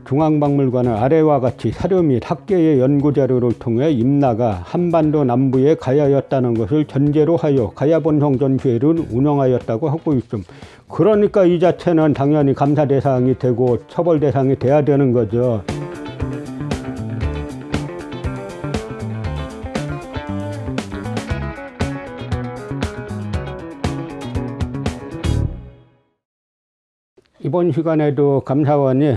중앙박물관은 아래와 같이 사료 및 학계의 연구자료를 통해 임나가 한반도 남부에 가야였다는 것을 전제로 하여 가야본성 전시회를 운영하였다고 하고 있음. 그러니까 이 자체는 당연히 감사 대상이 되고 처벌 대상이 돼야 되는 거죠. 이번 시간에도 감사원이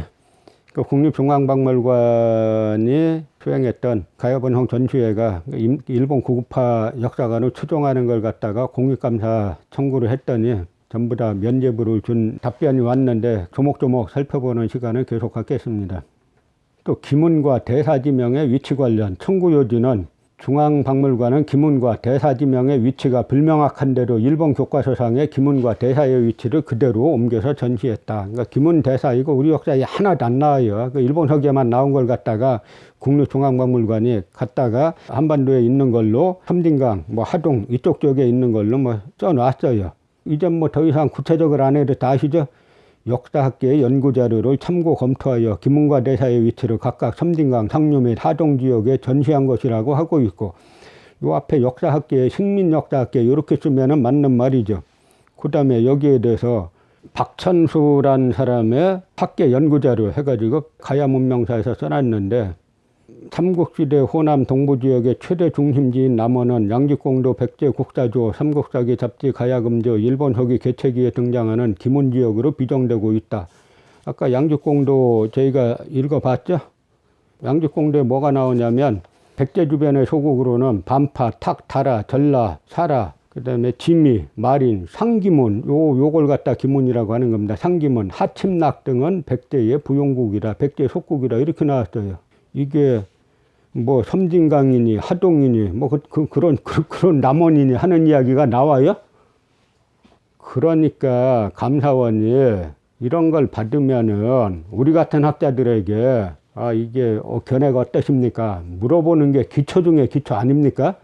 국립중앙박물관이 수행했던 가야본성 전시회가 일본 고급화 역사관을 추종하는 걸 갖다가 공익감사 청구를 했더니 전부 다 면죄부를 준 답변이 왔는데 조목조목 살펴보는 시간을 계속 갖겠습니다. 또 기문과 대사지명의 위치 관련 청구 요지는 중앙박물관은 기문과 대사지명의 위치가 불명확한 대로 일본 교과서상의 기문과 대사의 위치를 그대로 옮겨서 전시했다. 그러니까 기문, 대사 이거 우리 역사에 하나도 안 나와요. 일본 서기에만 나온 걸 갖다가 국립중앙박물관이 갖다가 한반도에 있는 걸로 섬진강, 하동 이쪽 쪽에 있는 걸로 써놨어요. 이제 더 이상 구체적으로 안 해도 다 아시죠? 역사학계의 연구자료를 참고 검토하여 기문과 대사의 위치를 각각 섬진강, 상류 및 하동 지역에 전시한 것이라고 하고 있고, 요 앞에 역사학계의 식민역사학계 이렇게 쓰면은 맞는 말이죠. 그 다음에 여기에 대해서 박천수란 사람의 학계 연구자료 해가지고 가야문명사에서 써놨는데, 삼국시대 호남 동부지역의 최대 중심지인 남원은 양지공도 백제 국사조 삼국사기 잡지 가야금조 일본 서기 개체기에 등장하는 기문지역으로 비정되고 있다. 아까 양지공도 저희가 읽어봤죠? 양지공도에 뭐가 나오냐면 백제 주변의 소국으로는 반파, 탁, 다라, 전라, 사라, 그 다음에 지미, 마린, 상기문 요걸 갖다 기문이라고 하는 겁니다. 상기문, 하침락 등은 백제의 부용국이라 백제 속국이라 이렇게 나왔어요. 이게 섬진강이니 하동이니 그런 남원이니 하는 이야기가 나와요? 그러니까 감사원이 이런 걸 받으면은 우리 같은 학자들에게 이게 견해가 어떠십니까? 물어보는 게 기초 중에 기초 아닙니까?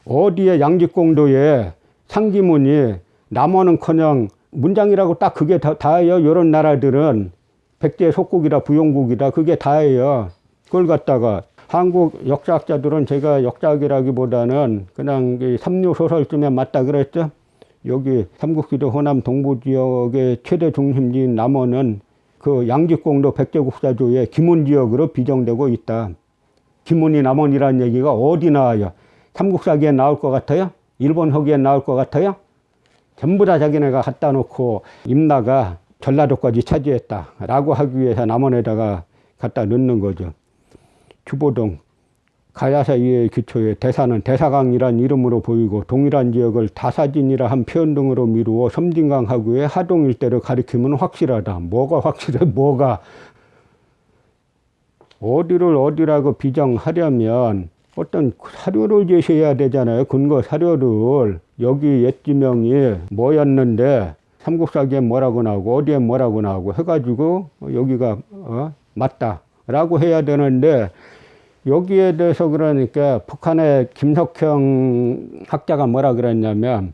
어디에 양지공도에 상기문이 남원은커녕 문장이라고 딱 그게 다예요. 이런 나라들은 백제 속국이라 부용국이라 그게 다예요. 그걸 갖다가 한국 역사학자들은 제가 역사학이라기보다는 그냥 삼류소설쯤에 맞다 그랬죠. 여기 삼국시대 호남 동부지역의 최대 중심지인 남원은 그 양지공도 백제국사조의 기문지역으로 비정되고 있다. 기문이 남원이라는 얘기가 어디 나와요? 삼국사기에 나올 것 같아요? 일본 서기에 나올 것 같아요? 전부 다 자기네가 갖다 놓고 임나가 전라도까지 차지했다라고 하기 위해서 남원에다가 갖다 넣는 거죠. 주보동 가야사 이해의 기초에 대사는 대사강이란 이름으로 보이고 동일한 지역을 다사진이라 한 표현 등으로 미루어 섬진강 하구의 하동 일대를 가리키면 확실하다. 뭐가 확실해? 뭐가? 어디를 어디라고 비정하려면 어떤 사료를 제시해야 되잖아요. 근거 사료를. 여기 옛 지명이 뭐였는데 삼국사기에 뭐라고 나오고 어디에 뭐라고 나오고 해가지고 여기가 맞다라고 해야 되는데, 여기에 대해서 그러니까 북한의 김석형 학자가 뭐라 그랬냐면,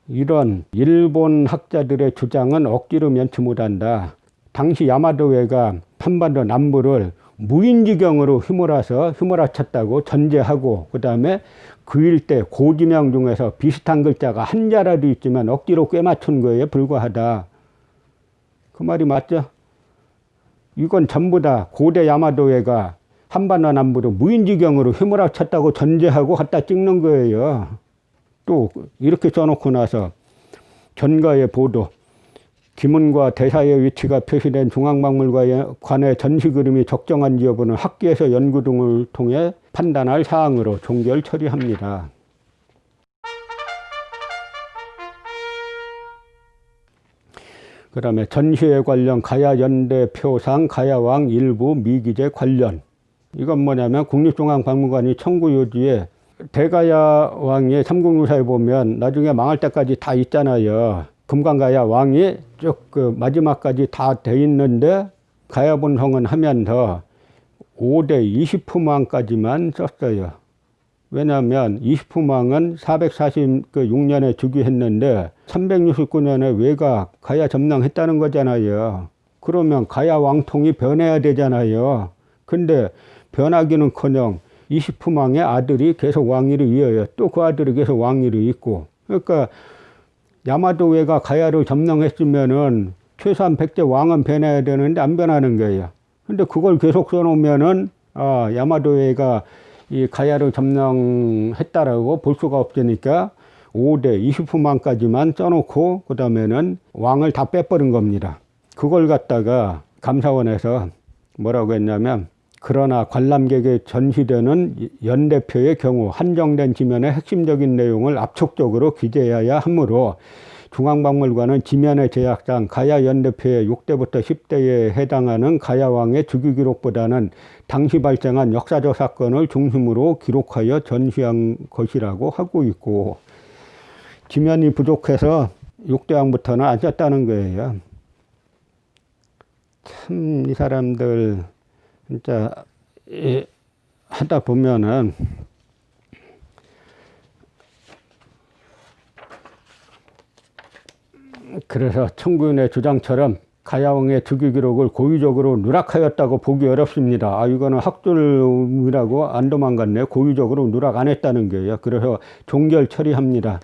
이런 일본 학자들의 주장은 억지로 면치 못한다. 당시 야마도회가 한반도 남부를 무인지경으로 휘몰아쳤다고 전제하고, 그 다음에 그 일대 고지명 중에서 비슷한 글자가 한자라도 있지만 억지로 꿰맞춘 거에 불과하다. 그 말이 맞죠? 이건 전부 다 고대 야마도회가 한반도 남부를 무인지경으로 휘몰아쳤다고 전제하고 갖다 찍는 거예요. 또 이렇게 써놓고 나서 전가의 보도, 기문과 대사의 위치가 표시된 중앙박물관의 전시 그림이 적정한지 여부는 학계에서 연구 등을 통해 판단할 사항으로 종결 처리합니다. 그 다음에 전시회 관련 가야연대 표상 가야왕 일부 미기재 관련. 이건 뭐냐면 국립중앙박물관이 청구 요지에 대가야왕의 삼국유사에 보면 나중에 망할 때까지 다 있잖아요. 금강가야 왕이 쭉 그 마지막까지 다 돼 있는데 가야본성은 하면서 5대 20푸망까지만 썼어요. 왜냐하면 20푸망은 446년에 즉위했는데 369년에 외가 가야 점령했다는 거잖아요. 그러면 가야 왕통이 변해야 되잖아요. 근데 변하기는커녕 이시푸망의 아들이 계속 왕위를 이어요. 또 그 아들이 계속 왕위를 잇고. 그러니까 야마도웨가 가야를 점령했으면은 최소한 100대 왕은 변해야 되는데 안 변하는 거예요. 근데 그걸 계속 써놓으면은 야마도웨가 이 가야를 점령했다라고 볼 수가 없으니까 5대 20후만까지만 써놓고 그 다음에는 왕을 다 빼버린 겁니다. 그걸 갖다가 감사원에서 뭐라고 했냐면, 그러나 관람객에 전시되는 연대표의 경우 한정된 지면의 핵심적인 내용을 압축적으로 기재해야 하므로 중앙박물관은 지면의 제약상 가야 연대표의 6대부터 10대에 해당하는 가야왕의 주기 기록보다는 당시 발생한 역사적 사건을 중심으로 기록하여 전시한 것이라고 하고 있고, 지면이 부족해서 6대왕부터는 안 썼다는 거예요. 참 이 사람들 진짜 하다 보면은 그래서 청구인의 주장처럼 가야왕의 주기 기록을 고의적으로 누락하였다고 보기 어렵습니다. 이거는 학술이라고 안 도망갔네. 고의적으로 누락 안 했다는 거예요. 그래서 종결 처리합니다.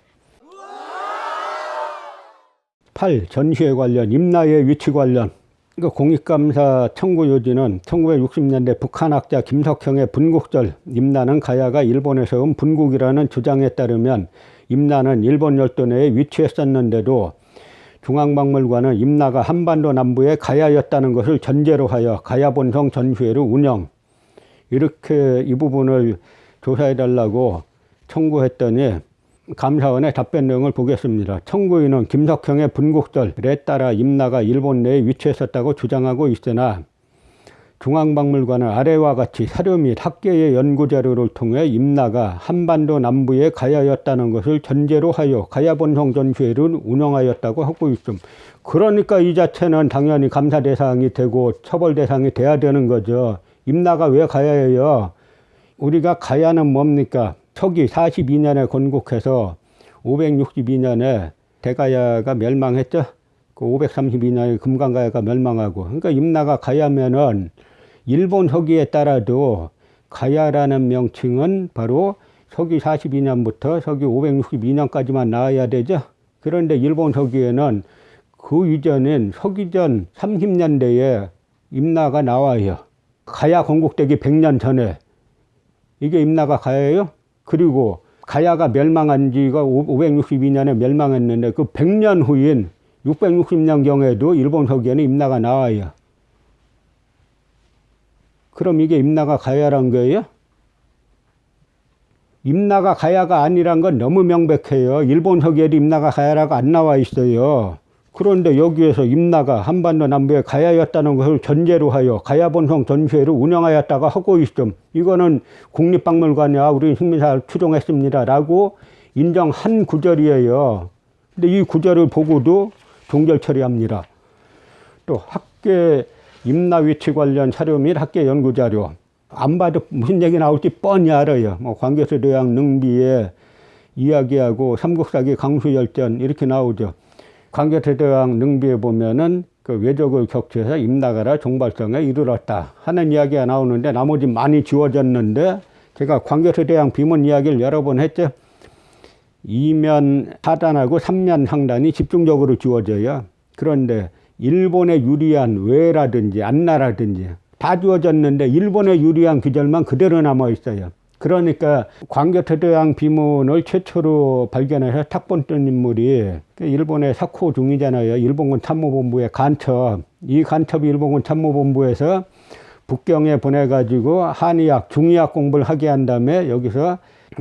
8. 전시회 관련, 임나의 위치 관련. 그러니까 공익감사 청구 요지는 1960년대 북한학자 김석형의 분국절, 임나는 가야가 일본에서 온 분국이라는 주장에 따르면 임나는 일본 열도 내에 위치했었는데도 중앙박물관은 임나가 한반도 남부의 가야였다는 것을 전제로 하여 가야본성 전시회를 운영, 이렇게 이 부분을 조사해달라고 청구했더니 감사원의 답변 내용을 보겠습니다. 청구인은 김석형의 분국절에 따라 임나가 일본 내에 위치했었다고 주장하고 있으나 중앙박물관은 아래와 같이 사료 및 학계의 연구자료를 통해 임나가 한반도 남부의 가야였다는 것을 전제로 하여 가야본성 전시회를 운영하였다고 하고 있음. 그러니까 이 자체는 당연히 감사 대상이 되고 처벌 대상이 돼야 되는 거죠. 임나가 왜 가야예요? 우리가 가야는 뭡니까? 서기 42년에 건국해서 562년에 대가야가 멸망했죠. 그 532년에 금강가야가 멸망하고. 그러니까 임나가 가야면은 일본 서기에 따라도 가야라는 명칭은 바로 서기 42년부터 서기 562년까지만 나와야 되죠. 그런데 일본 서기에는 그 이전인 서기전 30년대에 임나가 나와요. 가야 건국되기 100년 전에. 이게 임나가 가야예요? 그리고 가야가 멸망한 지가 562년에 멸망했는데 그 100년 후인 660년경에도 일본 서기에는 임나가 나와요. 그럼 이게 임나가 가야란 거예요? 임나가 가야가 아니란 건 너무 명백해요. 일본 서기에도 임나가 가야라고 안 나와 있어요. 그런데 여기에서 임나가 한반도 남부의 가야였다는 것을 전제로 하여 가야본성 전시회를 운영하였다고 하고 있음. 이거는 국립박물관이야 우리 식민사를 추종했습니다 라고 인정한 구절이에요. 근데 이 구절을 보고도 종결 처리합니다. 또 학계 임나 위치 관련 자료 및 학계 연구자료. 안 봐도 무슨 얘기 나올지 뻔히 알아요. 뭐 광개토대왕 능비에 이야기하고 삼국사기 강수열전 이렇게 나오죠. 광개토대왕 능비에 보면은 그 외적을 격추해서 임나가라 종발성에 이르렀다 하는 이야기가 나오는데 나머지 많이 지워졌는데, 제가 광개토대왕 비문 이야기를 여러 번 했죠. 2면 하단하고 3면 상단이 집중적으로 지워져요. 그런데 일본에 유리한 외라든지 안나라든지 다 지워졌는데 일본에 유리한 구절만 그대로 남아 있어요. 그러니까 광개토대왕 비문을 최초로 발견해서 탁본 뜬 인물이 일본의 사코 중이잖아요. 일본군 참모본부의 간첩. 이 간첩이 일본군 참모본부에서 북경에 보내가지고 한의학, 중의학 공부를 하게 한 다음에 여기서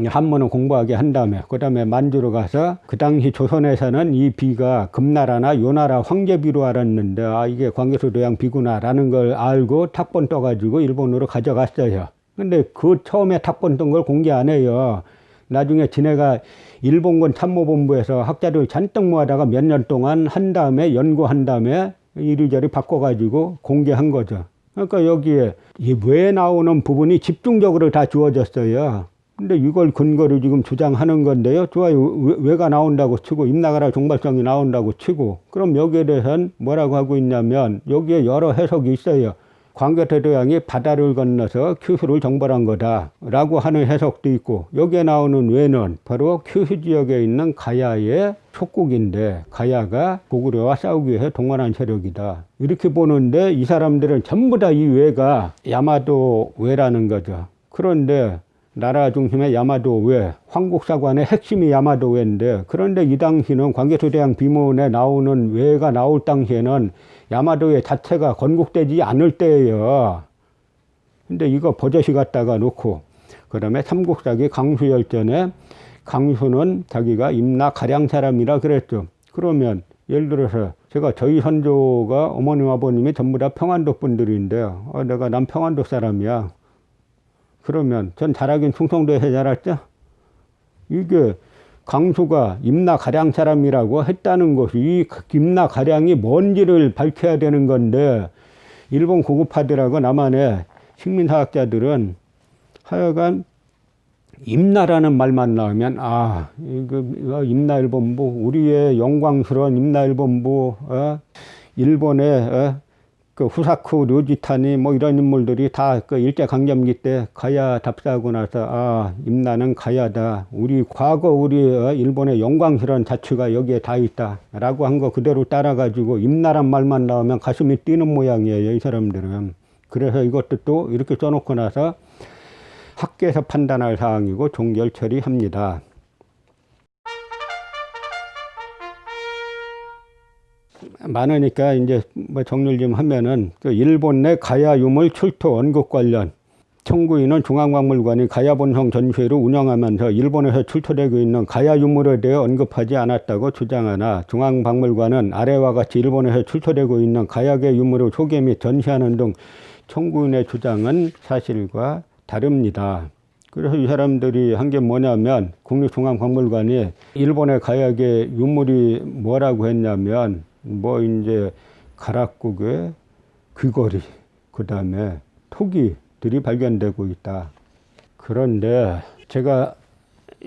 한문을 공부하게 한 다음에 그 다음에 만주로 가서 그 당시 조선에서는 이 비가 금나라나 요나라 황제비로 알았는데 이게 광개토대왕 비구나 라는 걸 알고 탁본 떠가지고 일본으로 가져갔어요. 근데 그 처음에 탁본 뜬 걸 공개 안 해요. 나중에 지네가 일본군 참모본부에서 학자들 잔뜩 모아다가 몇 년 동안 한 다음에 연구한 다음에 이리저리 바꿔가지고 공개한 거죠. 그러니까 여기에 이 왜 나오는 부분이 집중적으로 다 주어졌어요. 근데 이걸 근거로 지금 주장하는 건데요. 좋아요. 왜가 나온다고 치고 임나가라 종발성이 나온다고 치고 그럼 여기에 대해서는 뭐라고 하고 있냐면 여기에 여러 해석이 있어요. 광개토대왕이 바다를 건너서 큐슈를 정벌한 거다라고 하는 해석도 있고 여기에 나오는 왜는 바로 큐슈 지역에 있는 가야의 속국인데 가야가 고구려와 싸우기 위해 동원한 세력이다. 이렇게 보는데 이 사람들은 전부 다 이 왜가 야마도 왜라는 거죠. 그런데 나라 중심의 야마도 왜, 황국사관의 핵심이 야마도 왜인데 그런데 이 당시는 광개토대왕 비문에 나오는 왜가 나올 당시에는 야마도 왜 자체가 건국되지 않을 때예요. 근데 이거 버젓이 갖다가 놓고 그다음에 삼국사기 강수열전에 강수는 자기가 임나 가량 사람이라 그랬죠. 그러면 예를 들어서 제가 저희 선조가 어머님 아버님이 전부 다 평안도 분들인데 내가 난 평안도 사람이야. 그러면 전 자라긴 충청도에서 자랐죠. 이게 강수가 임나 가량 사람이라고 했다는 것이 이 임나 가량이 뭔지를 밝혀야 되는 건데 일본 고급파들하고 남한의 식민사학자들은 하여간 임나라는 말만 나오면 이거 임나일본부 우리의 영광스러운 임나일본부 일본의 그 후사쿠 류지타니 뭐 이런 인물들이 다 그 일제강점기 때 가야 답사하고 나서 임나는 가야다. 우리 과거 우리 일본의 영광스러운 자취가 여기에 다 있다. 라고 한 거 그대로 따라가지고 임나란 말만 나오면 가슴이 뛰는 모양이에요. 이 사람들은. 그래서 이것도 또 이렇게 써놓고 나서 학계에서 판단할 사항이고 종결 처리합니다. 많으니까 이제 뭐 정리를 좀 하면은 그 일본 내 가야 유물 출토 언급 관련 청구인은 중앙박물관이 가야 본성 전시회를 운영하면서 일본에서 출토되고 있는 가야 유물에 대해 언급하지 않았다고 주장하나 중앙박물관은 아래와 같이 일본에서 출토되고 있는 가야계 유물을 소개 및 전시하는 등 청구인의 주장은 사실과 다릅니다. 그래서 이 사람들이 한 게 뭐냐면 국립중앙박물관이 일본의 가야계 유물이 뭐라고 했냐면 뭐 이제 가락국의 귀걸이 그다음에 토기들이 발견되고 있다. 그런데 제가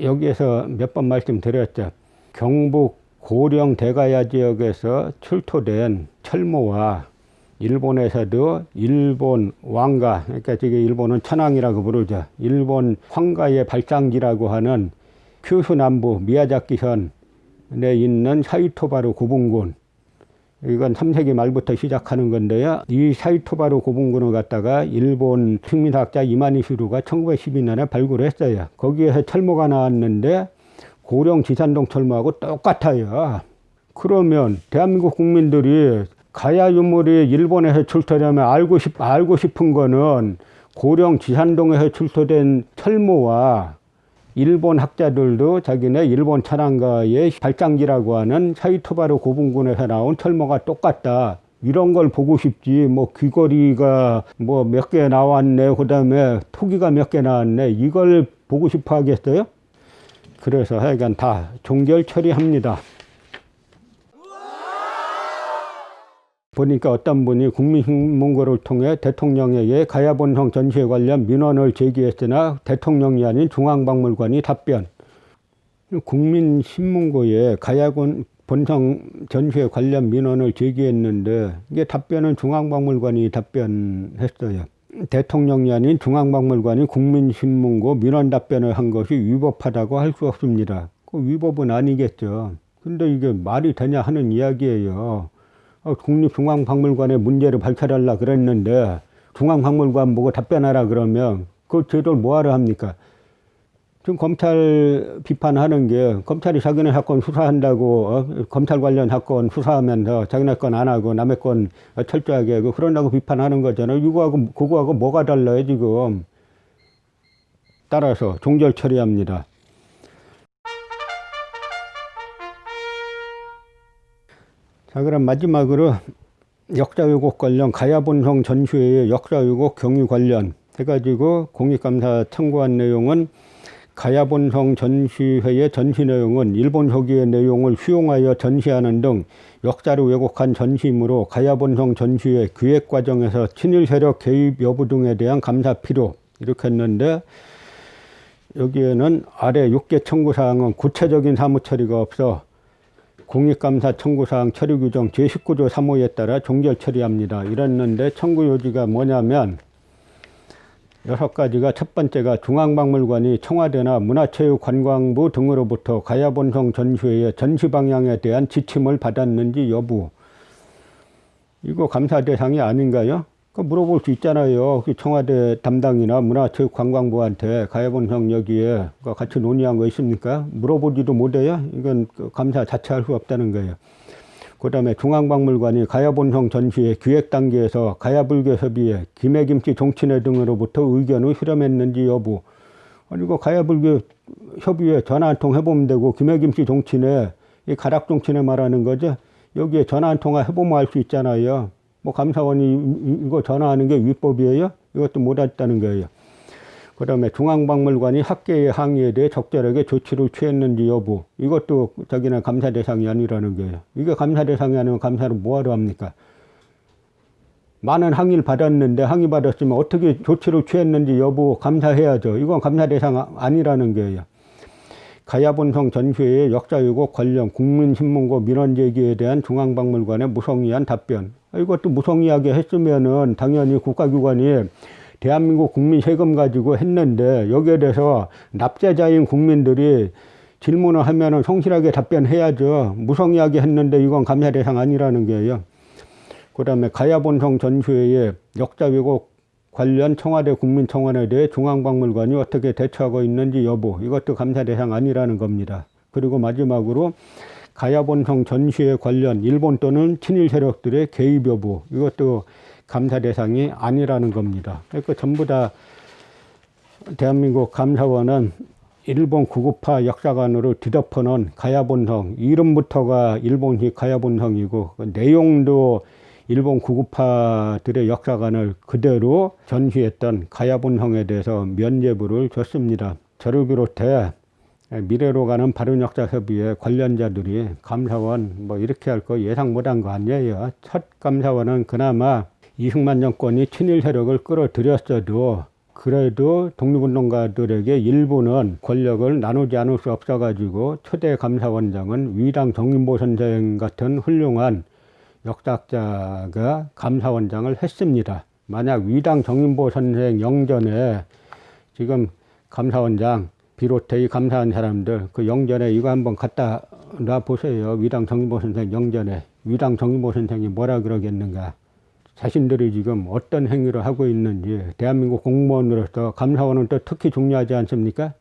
여기에서 몇 번 말씀드렸죠. 경북 고령 대가야 지역에서 출토된 철모와 일본에서도 일본 왕가, 그러니까 지금 일본은 천황이라고 부르죠. 일본 황가의 발상지라고 하는 큐슈 남부 미야자키현에 있는 사이토바루 고분군. 이건 3세기 말부터 시작하는 건데요. 이 사이토바루 고분군을 갖다가 일본 식민사학자 이마니시루가 1912년에 발굴했어요. 거기에서 철모가 나왔는데 고령 지산동 철모하고 똑같아요. 그러면 대한민국 국민들이 가야 유물이 일본에서 출토되면 알고 싶은 거는 고령 지산동에서 출토된 철모와 일본 학자들도 자기네 일본 천황가의 발장지라고 하는 사이토바루 고분군에서 나온 철모가 똑같다. 이런 걸 보고 싶지. 뭐 귀걸이가 뭐 몇 개 나왔네. 그다음에 토기가 몇 개 나왔네. 이걸 보고 싶어 하겠어요? 그래서 하여간 다 종결 처리합니다. 보니까 어떤 분이 국민신문고를 통해 대통령에게 가야본성 전시회 관련 민원을 제기했으나 대통령이 아닌 중앙박물관이 답변. 국민신문고에 가야본성 전시회 관련 민원을 제기했는데 이게 답변은 중앙박물관이 답변했어요. 대통령이 아닌 중앙박물관이 국민신문고 민원 답변을 한 것이 위법하다고 할 수 없습니다. 그 위법은 아니겠죠. 근데 이게 말이 되냐 하는 이야기예요. 국립중앙박물관의 문제를 밝혀달라 그랬는데 중앙박물관 보고 답변하라 그러면 그 제도를 뭐하러 합니까? 지금 검찰 비판하는 게 검찰이 자기네 사건 수사한다고 검찰 관련 사건 수사하면서 자기네 건 안 하고 남의 건 철저하게 하고 그런다고 비판하는 거잖아요. 이거하고 그거하고 뭐가 달라요 지금. 따라서 종결 처리합니다. 자, 그럼 마지막으로 역사 왜곡 관련 가야본성 전시회의 역사 왜곡 경위 관련 해가지고 공익감사 청구한 내용은 가야본성 전시회의 전시 내용은 일본 서기의 내용을 수용하여 전시하는 등 역사를 왜곡한 전시이므로 가야본성 전시회 기획 과정에서 친일 세력 개입 여부 등에 대한 감사 필요 이렇게 했는데 여기에는 아래 6개 청구사항은 구체적인 사무처리가 없어 공익감사 청구사항 처리규정 제19조 3호에 따라 종결 처리합니다. 이랬는데 청구 요지가 뭐냐면 6가지가 첫 번째가 중앙박물관이 청와대나 문화체육관광부 등으로부터 가야본성 전시회의 전시 방향에 대한 지침을 받았는지 여부. 이거 감사 대상이 아닌가요? 물어볼 수 있잖아요. 청와대 담당이나 문화체육관광부한테 가야본성 여기에 같이 논의한 거 있습니까? 물어보지도 못해요. 이건 감사 자체할 수 없다는 거예요. 그 다음에 중앙박물관이 가야본성 전시회 기획 단계에서 가야불교협의회, 김해김씨 종친회 등으로부터 의견을 수렴했는지 여부. 아니, 이거 가야불교협의회 전화 한 통 해보면 되고, 김해김씨 종친회, 이 가락종친회 말하는 거죠. 여기에 전화 한 통화 해보면 알 수 있잖아요. 뭐 감사원이 이거 전화하는 게 위법이에요? 이것도 못했다는 거예요. 그 다음에 중앙박물관이 학계의 항의에 대해 적절하게 조치를 취했는지 여부. 이것도 자기는 감사 대상이 아니라는 거예요. 이게 감사 대상이 아니면 감사를 뭐하러 합니까? 많은 항의를 받았는데 항의 받았으면 어떻게 조치를 취했는지 여부 감사해야죠. 이건 감사 대상 아니라는 거예요. 가야본성 전시회의 역사 왜곡 관련 국민신문고 민원 제기에 대한 중앙박물관의 무성의한 답변. 이것도 무성의하게 했으면은 당연히 국가기관이 대한민국 국민 세금 가지고 했는데 여기에 대해서 납세자인 국민들이 질문을 하면은 성실하게 답변해야죠. 무성의하게 했는데 이건 감사 대상 아니라는 거예요. 그 다음에 가야본성 전시회의 역사 왜곡 관련 청와대 국민청원에 대해 중앙박물관이 어떻게 대처하고 있는지 여부. 이것도 감사 대상 아니라는 겁니다. 그리고 마지막으로 가야본성 전시회 관련 일본 또는 친일 세력들의 개입 여부. 이것도 감사 대상이 아니라는 겁니다. 그러니까 전부 다 대한민국 감사원은 일본 구구파 역사관으로 뒤덮어놓은 가야본성, 이름부터가 일본식 가야본성이고 그 내용도 일본 구구파들의 역사관을 그대로 전시했던 가야본성에 대해서 면죄부를 줬습니다. 저를 비롯해 미래로 가는 바른역사협의회 관련자들이 감사원 뭐 이렇게 할 거 예상 못한 거 아니에요. 첫 감사원은 그나마 이승만 정권이 친일 세력을 끌어들였어도 그래도 독립운동가들에게 일부는 권력을 나누지 않을 수 없어가지고 초대 감사원장은 위당 정인보 선생 같은 훌륭한 역사학자가 감사원장을 했습니다. 만약 위당 정인보 선생 영전에 지금 감사원장 비롯해 이 감사한 사람들 그 영전에 이거 한번 갖다 놔 보세요. 위당 정인보 선생 영전에 위당 정인보 선생이 뭐라 그러겠는가. 자신들이 지금 어떤 행위를 하고 있는지 대한민국 공무원으로서 감사원은 또 특히 중요하지 않습니까?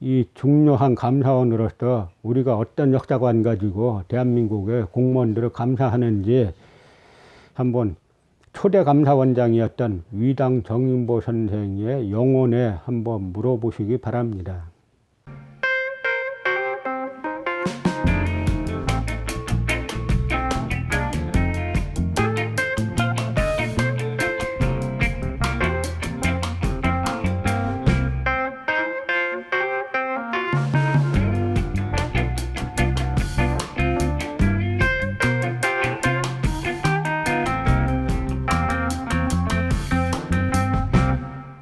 이 중요한 감사원으로서 우리가 어떤 역사관 가지고 대한민국의 공무원들을 감사하는지 한번 초대 감사원장이었던 위당 정인보 선생의 영혼에 한번 물어보시기 바랍니다.